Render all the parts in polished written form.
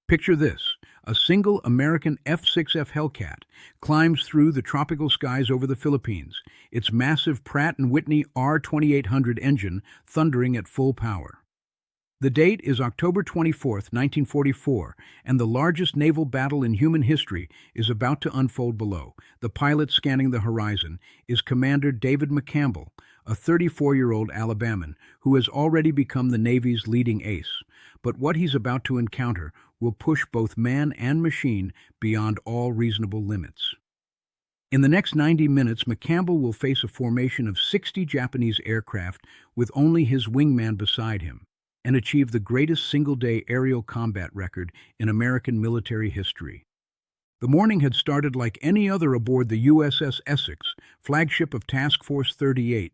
Picture this. A single American F6F Hellcat climbs through the tropical skies over the Philippines, its massive Pratt & Whitney R2800 engine thundering at full power. The date is October 24, 1944, and the largest naval battle in human history is about to unfold below. The pilot scanning the horizon is Commander David McCampbell, a 34-year-old Alabaman who has already become the Navy's leading ace. But what he's about to encounter will push both man and machine beyond all reasonable limits. In the next 90 minutes, McCampbell will face a formation of 60 Japanese aircraft with only his wingman beside him, and achieve the greatest single-day aerial combat record in American military history. The morning had started like any other aboard the USS Essex, flagship of Task Force 38.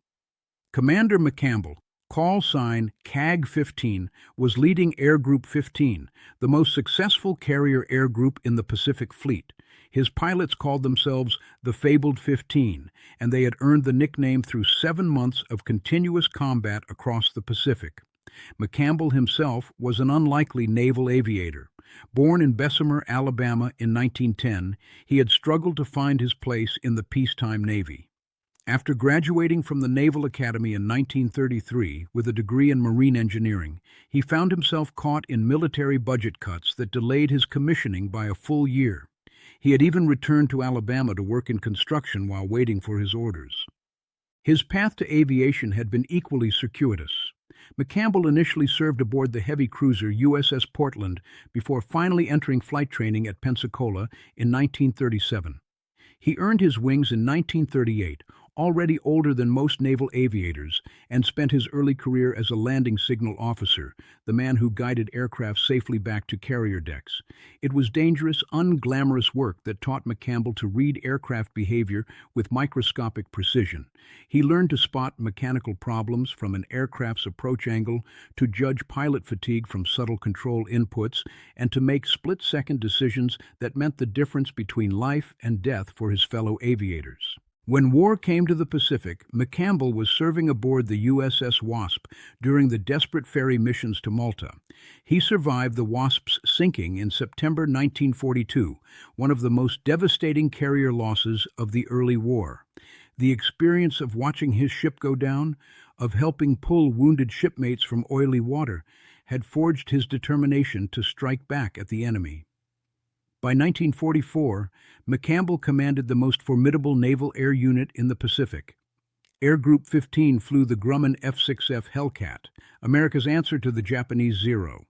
Commander McCampbell, call sign CAG-15, was leading Air Group 15, the most successful carrier air group in the Pacific Fleet. His pilots called themselves the Fabled 15, and they had earned the nickname through 7 months of continuous combat across the Pacific. McCampbell himself was an unlikely naval aviator. Born in Bessemer, Alabama in 1910, he had struggled to find his place in the peacetime Navy. After graduating from the Naval Academy in 1933 with a degree in marine engineering, he found himself caught in military budget cuts that delayed his commissioning by a full year. He had even returned to Alabama to work in construction while waiting for his orders. His path to aviation had been equally circuitous. McCampbell initially served aboard the heavy cruiser USS Portland before finally entering flight training at Pensacola in 1937. He earned his wings in 1938, already older than most naval aviators, and spent his early career as a landing signal officer, the man who guided aircraft safely back to carrier decks. It was dangerous, unglamorous work that taught McCampbell to read aircraft behavior with microscopic precision. He learned to spot mechanical problems from an aircraft's approach angle, to judge pilot fatigue from subtle control inputs, and to make split-second decisions that meant the difference between life and death for his fellow aviators. When war came to the Pacific, McCampbell was serving aboard the USS Wasp during the desperate ferry missions to Malta. He survived the Wasp's sinking in September 1942, one of the most devastating carrier losses of the early war. The experience of watching his ship go down, of helping pull wounded shipmates from oily water, had forged his determination to strike back at the enemy. By 1944, McCampbell commanded the most formidable naval air unit in the Pacific. Air Group 15 flew the Grumman F6F Hellcat, America's answer to the Japanese Zero.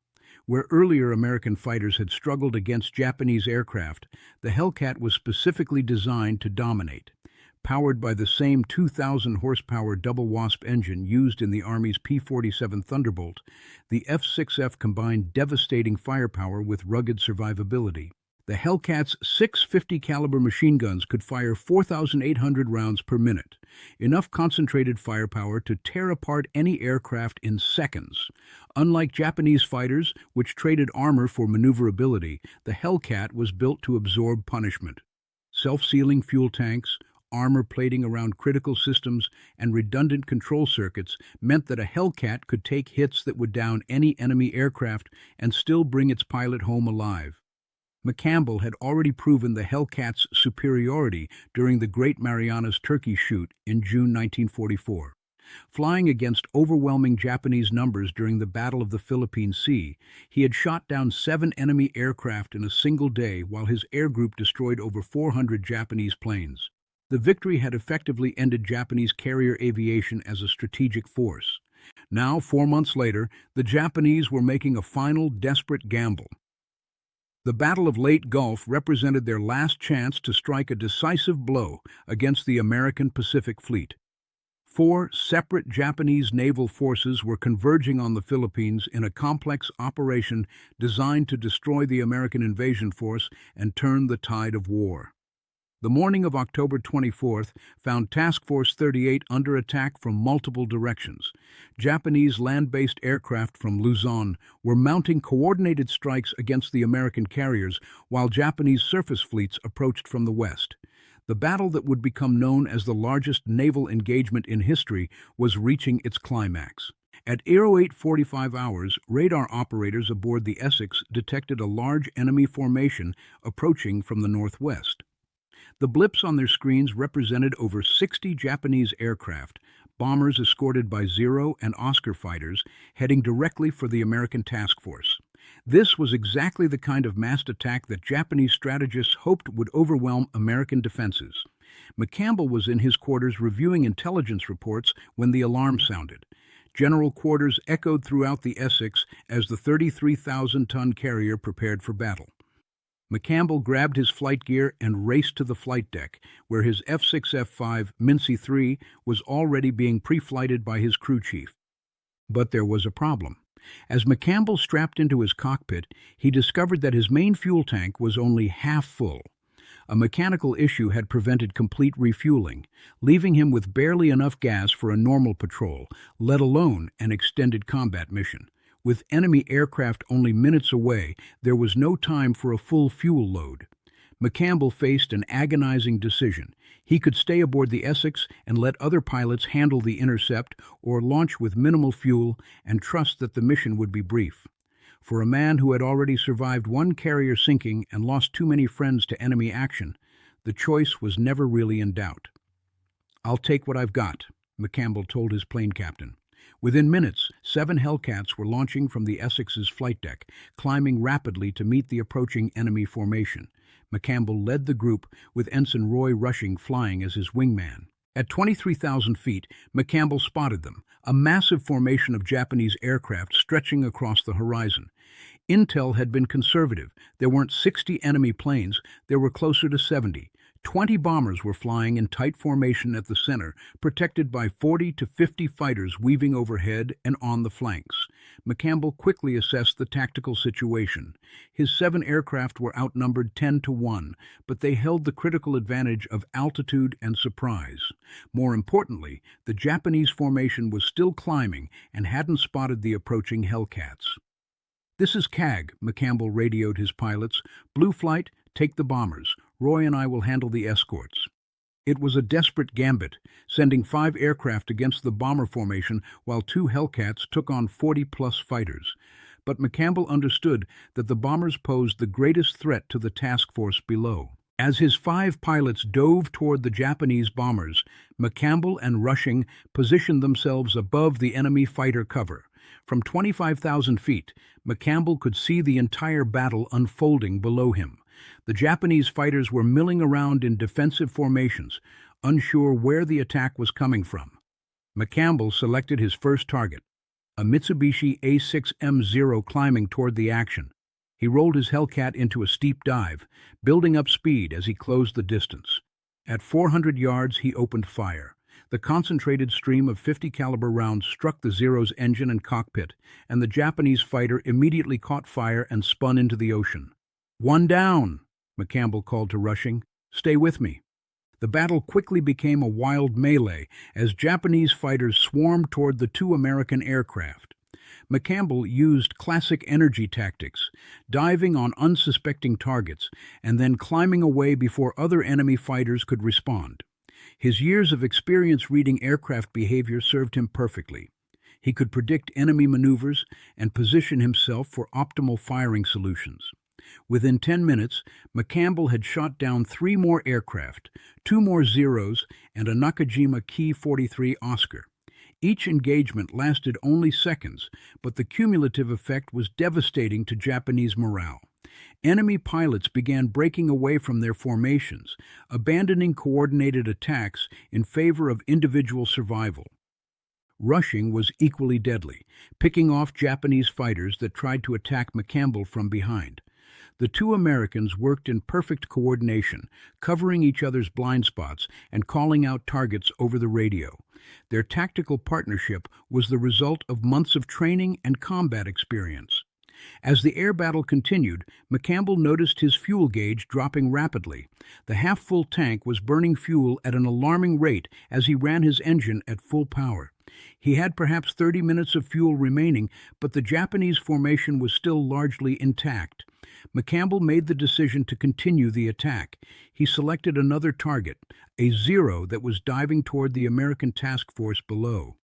Where earlier American fighters had struggled against Japanese aircraft, the Hellcat was specifically designed to dominate. Powered by the same 2,000-horsepower double Wasp engine used in the Army's P-47 Thunderbolt, the F6F combined devastating firepower with rugged survivability. The Hellcat's 650 caliber machine guns could fire 4,800 rounds per minute, enough concentrated firepower to tear apart any aircraft in seconds. Unlike Japanese fighters, which traded armor for maneuverability, the Hellcat was built to absorb punishment. Self-sealing fuel tanks, armor plating around critical systems, and redundant control circuits meant that a Hellcat could take hits that would down any enemy aircraft and still bring its pilot home alive. McCampbell had already proven the Hellcat's superiority during the Great Marianas Turkey Shoot in June 1944. Flying against overwhelming Japanese numbers during the Battle of the Philippine Sea, he had shot down 7 enemy aircraft in a single day while his air group destroyed over 400 Japanese planes. The victory had effectively ended Japanese carrier aviation as a strategic force. Now, 4 months later, the Japanese were making a final, desperate gamble. The Battle of Leyte Gulf represented their last chance to strike a decisive blow against the American Pacific Fleet. 4 separate Japanese naval forces were converging on the Philippines in a complex operation designed to destroy the American invasion force and turn the tide of war. The morning of October 24th found Task Force 38 under attack from multiple directions. Japanese land-based aircraft from Luzon were mounting coordinated strikes against the American carriers, while Japanese surface fleets approached from the west. The battle that would become known as the largest naval engagement in history was reaching its climax. At 08:45 hours, radar operators aboard the Essex detected a large enemy formation approaching from the northwest. The blips on their screens represented over 60 Japanese aircraft, bombers escorted by Zero and Oscar fighters, heading directly for the American task force. This was exactly the kind of massed attack that Japanese strategists hoped would overwhelm American defenses. McCampbell was in his quarters reviewing intelligence reports when the alarm sounded. General quarters echoed throughout the Essex as the 33,000-ton carrier prepared for battle. McCampbell grabbed his flight gear and raced to the flight deck, where his F6F Mincy III was already being pre-flighted by his crew chief. But there was a problem. As McCampbell strapped into his cockpit, he discovered that his main fuel tank was only half full. A mechanical issue had prevented complete refueling, leaving him with barely enough gas for a normal patrol, let alone an extended combat mission. With enemy aircraft only minutes away, there was no time for a full fuel load. McCampbell faced an agonizing decision. He could stay aboard the Essex and let other pilots handle the intercept, or launch with minimal fuel and trust that the mission would be brief. For a man who had already survived one carrier sinking and lost too many friends to enemy action, the choice was never really in doubt. "I'll take what I've got," McCampbell told his plane captain. Within minutes, 7 Hellcats were launching from the Essex's flight deck, climbing rapidly to meet the approaching enemy formation. McCampbell led the group, with Ensign Roy Rushing flying as his wingman. At 23,000 feet, McCampbell spotted them, a massive formation of Japanese aircraft stretching across the horizon. Intel had been conservative. There weren't 60 enemy planes, there were closer to 70. 20 bombers were flying in tight formation at the center, protected by 40 to 50 fighters weaving overhead and on the flanks. McCampbell quickly assessed the tactical situation. His 7 aircraft were outnumbered 10 to 1, but they held the critical advantage of altitude and surprise. More importantly, the Japanese formation was still climbing and hadn't spotted the approaching Hellcats. "This is CAG," McCampbell radioed his pilots. "Blue Flight, take the bombers. Roy and I will handle the escorts." It was a desperate gambit, sending 5 aircraft against the bomber formation while 2 Hellcats took on 40-plus fighters. But McCampbell understood that the bombers posed the greatest threat to the task force below. As his 5 pilots dove toward the Japanese bombers, McCampbell and Rushing positioned themselves above the enemy fighter cover. From 25,000 feet, McCampbell could see the entire battle unfolding below him. The Japanese fighters were milling around in defensive formations, unsure where the attack was coming from. McCampbell selected his first target, a Mitsubishi A6M0 climbing toward the action. He rolled his Hellcat into a steep dive, building up speed as he closed the distance. At 400 yards, he opened fire. The concentrated stream of 50 caliber rounds struck the Zero's engine and cockpit, and the Japanese fighter immediately caught fire and spun into the ocean. "One down," McCampbell called to Rushing. "Stay with me." The battle quickly became a wild melee as Japanese fighters swarmed toward the 2 American aircraft. McCampbell used classic energy tactics, diving on unsuspecting targets and then climbing away before other enemy fighters could respond. His years of experience reading aircraft behavior served him perfectly. He could predict enemy maneuvers and position himself for optimal firing solutions. Within 10 minutes, McCampbell had shot down 3 more aircraft, 2 more Zeros, and a Nakajima Ki-43 Oscar. Each engagement lasted only seconds, but the cumulative effect was devastating to Japanese morale. Enemy pilots began breaking away from their formations, abandoning coordinated attacks in favor of individual survival. Rushing was equally deadly, picking off Japanese fighters that tried to attack McCampbell from behind. The 2 Americans worked in perfect coordination, covering each other's blind spots and calling out targets over the radio. Their tactical partnership was the result of months of training and combat experience. As the air battle continued, McCampbell noticed his fuel gauge dropping rapidly. The half-full tank was burning fuel at an alarming rate as he ran his engine at full power. He had perhaps 30 minutes of fuel remaining, but the Japanese formation was still largely intact. McCampbell made the decision to continue the attack. He selected another target, a Zero that was diving toward the American task force below.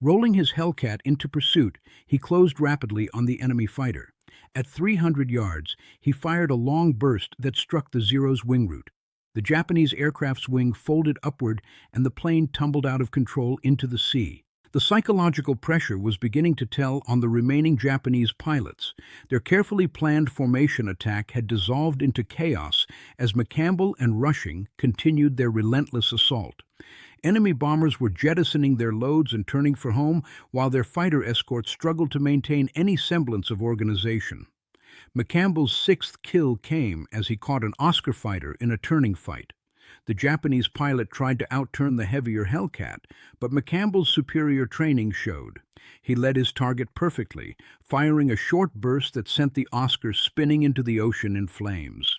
Rolling his Hellcat into pursuit, he closed rapidly on the enemy fighter. At 300 yards, he fired a long burst that struck the Zero's wing root. The Japanese aircraft's wing folded upward and the plane tumbled out of control into the sea. The psychological pressure was beginning to tell on the remaining Japanese pilots. Their carefully planned formation attack had dissolved into chaos as McCampbell and Rushing continued their relentless assault. Enemy bombers were jettisoning their loads and turning for home, while their fighter escorts struggled to maintain any semblance of organization. McCampbell's sixth kill came as he caught an Oscar fighter in a turning fight. The Japanese pilot tried to outturn the heavier Hellcat, but McCampbell's superior training showed. He led his target perfectly, firing a short burst that sent the Oscar spinning into the ocean in flames.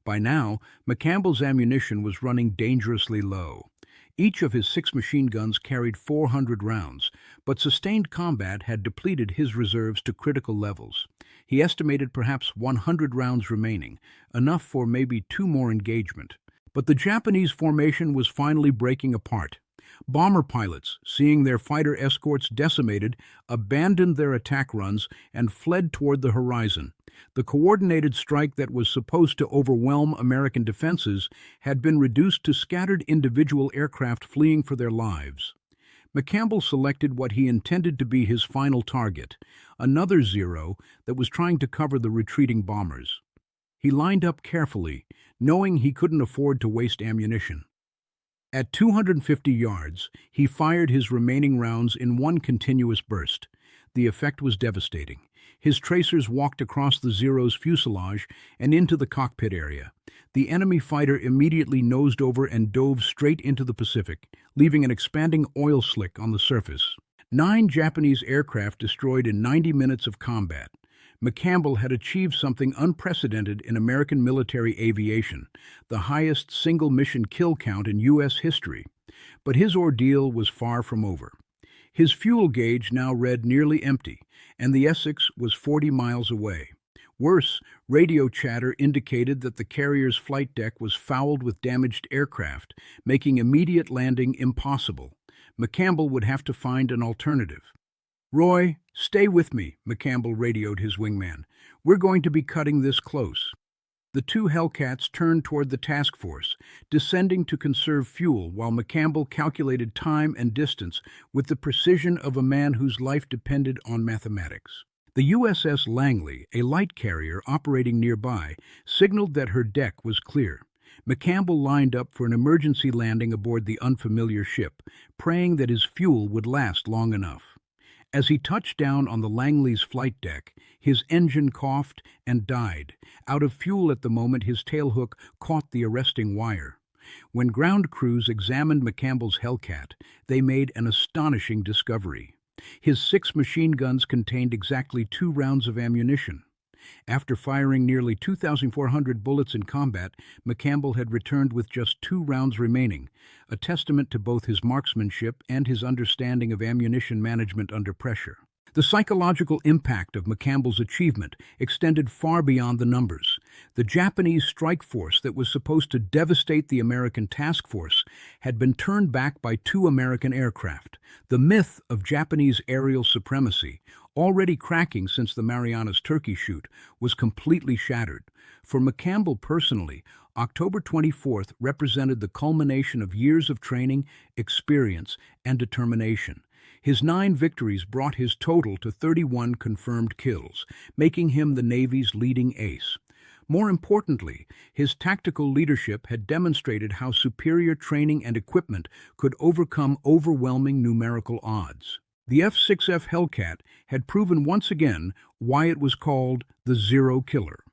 By now, McCampbell's ammunition was running dangerously low. Each of his 6 machine guns carried 400 rounds, but sustained combat had depleted his reserves to critical levels. He estimated perhaps 100 rounds remaining, enough for maybe 2 more engagement. But the Japanese formation was finally breaking apart. Bomber pilots, seeing their fighter escorts decimated, abandoned their attack runs and fled toward the horizon. The coordinated strike that was supposed to overwhelm American defenses had been reduced to scattered individual aircraft fleeing for their lives. McCampbell selected what he intended to be his final target, another Zero that was trying to cover the retreating bombers. He lined up carefully, knowing he couldn't afford to waste ammunition. At 250 yards, he fired his remaining rounds in one continuous burst. The effect was devastating. His tracers walked across the Zero's fuselage and into the cockpit area. The enemy fighter immediately nosed over and dove straight into the Pacific, leaving an expanding oil slick on the surface. 9 Japanese aircraft destroyed in 90 minutes of combat. McCampbell had achieved something unprecedented in American military aviation, the highest single-mission kill count in U.S. history. But his ordeal was far from over. His fuel gauge now read nearly empty, and the Essex was 40 miles away. Worse, radio chatter indicated that the carrier's flight deck was fouled with damaged aircraft, making immediate landing impossible. McCampbell would have to find an alternative. "Roy, stay with me," McCampbell radioed his wingman. "We're going to be cutting this close." The 2 Hellcats turned toward the task force, descending to conserve fuel while McCampbell calculated time and distance with the precision of a man whose life depended on mathematics. The USS Langley, a light carrier operating nearby, signaled that her deck was clear. McCampbell lined up for an emergency landing aboard the unfamiliar ship, praying that his fuel would last long enough. As he touched down on the Langley's flight deck, his engine coughed and died. Out of fuel at the moment his tailhook caught the arresting wire. When ground crews examined McCampbell's Hellcat, they made an astonishing discovery. His 6 machine guns contained exactly 2 rounds of ammunition. After firing nearly 2,400 bullets in combat, McCampbell had returned with just 2 rounds remaining, a testament to both his marksmanship and his understanding of ammunition management under pressure. The psychological impact of McCampbell's achievement extended far beyond the numbers. The Japanese strike force that was supposed to devastate the American task force had been turned back by 2 American aircraft. The myth of Japanese aerial supremacy, already cracking since the Marianas Turkey shoot, was completely shattered. For McCampbell personally, October 24th represented the culmination of years of training, experience, and determination. His 9 victories brought his total to 31 confirmed kills, making him the Navy's leading ace. More importantly, his tactical leadership had demonstrated how superior training and equipment could overcome overwhelming numerical odds. The F6F Hellcat had proven once again why it was called the Zero Killer.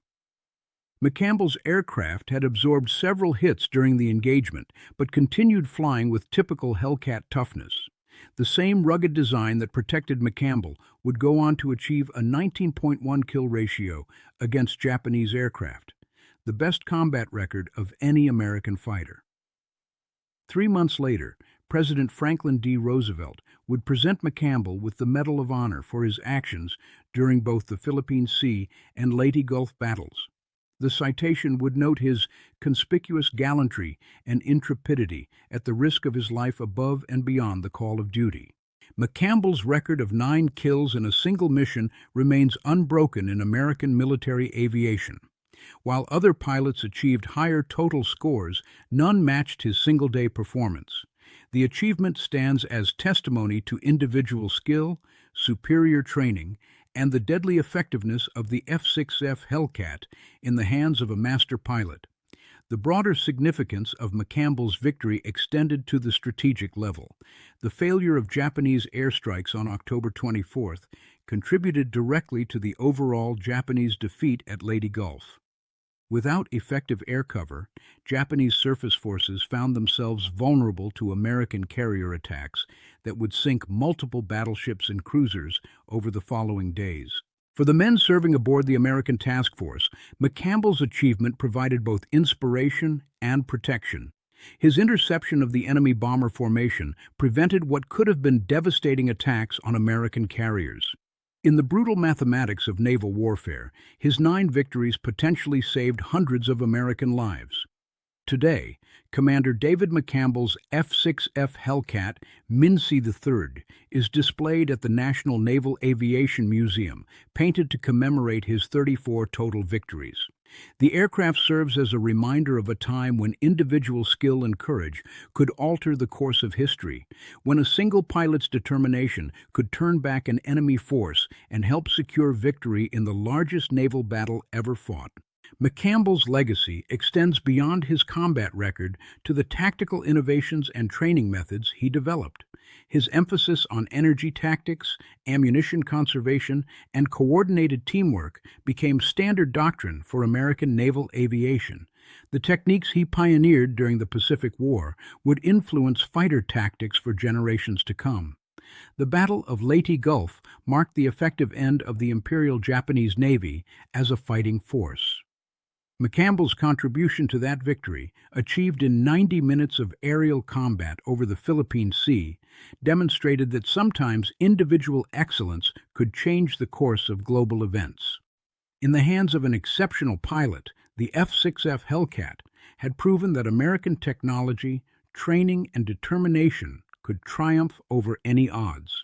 McCampbell's aircraft had absorbed several hits during the engagement, but continued flying with typical Hellcat toughness. The same rugged design that protected McCampbell would go on to achieve a 19.1 kill ratio against Japanese aircraft, the best combat record of any American fighter. 3 months later, President Franklin D. Roosevelt would present McCampbell with the Medal of Honor for his actions during both the Philippine Sea and Leyte Gulf battles. The citation would note his conspicuous gallantry and intrepidity at the risk of his life above and beyond the call of duty. McCampbell's record of 9 kills in a single mission remains unbroken in American military aviation. While other pilots achieved higher total scores, none matched his single-day performance. The achievement stands as testimony to individual skill, superior training, and the deadly effectiveness of the F6F Hellcat in the hands of a master pilot. The broader significance of McCampbell's victory extended to the strategic level. The failure of Japanese airstrikes on October 24th contributed directly to the overall Japanese defeat at Leyte Gulf. Without effective air cover, Japanese surface forces found themselves vulnerable to American carrier attacks that would sink multiple battleships and cruisers over the following days. For the men serving aboard the American task force, McCampbell's achievement provided both inspiration and protection. His interception of the enemy bomber formation prevented what could have been devastating attacks on American carriers. In the brutal mathematics of naval warfare, his 9 victories potentially saved hundreds of American lives. Today, Commander David McCampbell's F6F Hellcat Mincy III is displayed at the National Naval Aviation Museum, painted to commemorate his 34 total victories. The aircraft serves as a reminder of a time when individual skill and courage could alter the course of history, when a single pilot's determination could turn back an enemy force and help secure victory in the largest naval battle ever fought. McCampbell's legacy extends beyond his combat record to the tactical innovations and training methods he developed. His emphasis on energy tactics, ammunition conservation, and coordinated teamwork became standard doctrine for American naval aviation. The techniques he pioneered during the Pacific War would influence fighter tactics for generations to come. The Battle of Leyte Gulf marked the effective end of the Imperial Japanese Navy as a fighting force. McCampbell's contribution to that victory, achieved in 90 minutes of aerial combat over the Philippine Sea, demonstrated that sometimes individual excellence could change the course of global events. In the hands of an exceptional pilot, the F6F Hellcat had proven that American technology, training, and determination could triumph over any odds.